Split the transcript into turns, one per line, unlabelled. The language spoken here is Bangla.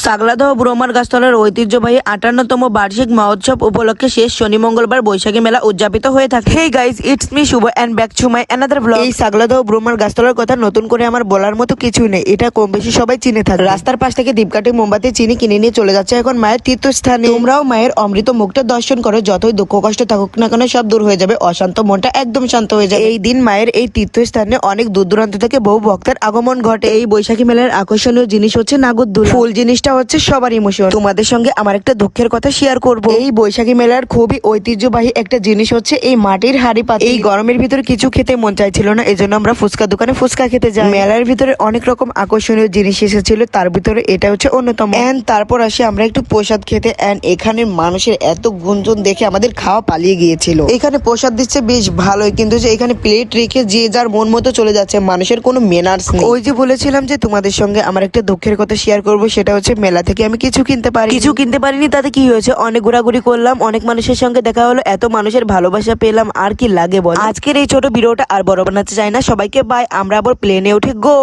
সাগলাদহ ব্রহ্মার গাছতলার ঐতিহ্যবাহী 58তম বার্ষিক মহোৎসব উপলক্ষে শেষ শনি মঙ্গলবার বৈশাখী মেলা উদযাপিত হয়ে থাকে। Hey guys, it's me Shubh and back to my another blog. এই সাগলাদহ ব্রহ্মার গাছতলার কথা নতুন করে আমার বলার মতো কিছু নেই, এটা কম বেশি সবাই চিনে থাকে। রাস্তার পাশ থেকে দীপকাঠি মোমবাতি চিনি কিনে নিয়ে চলে যাচ্ছে এখন মায়ের তীর্থস্থানে। তোমরাও মায়ের অমৃত মুখটা দর্শন করো, যতই দুঃখ কষ্ট থাকুক না কেন সব দূর হয়ে যাবে, অশান্ত মনটা একদম শান্ত হয়ে যাবে। এই দিন মায়ের এই তীর্থস্থানে অনেক দূর দূরান্ত থেকে বহু ভক্তের আগমন ঘটে। এই বৈশাখী মেলার আকর্ষণীয় জিনিস হচ্ছে নাগরদোলা। ফুল জিনিসটা হচ্ছে সবার ইমোশন। তোমাদের সঙ্গে আমার একটা দুঃখের কথা শেয়ার করব। এই বৈশাখী মেলার খুবই ঐতিহ্যবাহী একটা জিনিস হচ্ছে এই মাটির হাড়ি পাতিল। এই গরমের ভিতরে কিছু খেতে মন চাইছিল না, এজন্য আমরা ফুচকা দোকানে ফুচকা খেতে যাই। মেলার ভিতরে অনেক রকম আকর্ষণীয় জিনিস এসেছিল, তার ভিতরে এটা হচ্ছে অন্যতম। এন্ড তারপর আসি আমরা একটু প্রসাদ খেতে। এন্ড এখানে মানুষের এত গুঞ্জন দেখে আমাদের খাওয়া পালিয়ে গিয়েছিল। এখানে প্রসাদ দিচ্ছে বেশ ভালোই, কিন্তু যে এখানে প্লেট রেখে যে যার মন মতো চলে যাচ্ছে, মানুষের কোনো ম্যানার্স নেই। ওই যে বলেছিলাম যে তোমাদের সঙ্গে আমার একটা দুঃখের কথা শেয়ার করব, সেটা হচ্ছে মেলা থেকে আমি কিছু কিনতে পারিনি। তাতে কি হয়েছে, অনেক ঘোরাঘুরি করলাম, অনেক মানুষের সঙ্গে দেখা হলো, এত মানুষের ভালোবাসা পেলাম, আর কি লাগে বল। আজকের এই ছোট ভিডিওটা আর বড় বানাতে চাই না। সবাইকে বাই, আমরা আবার প্লেনে উঠে গো।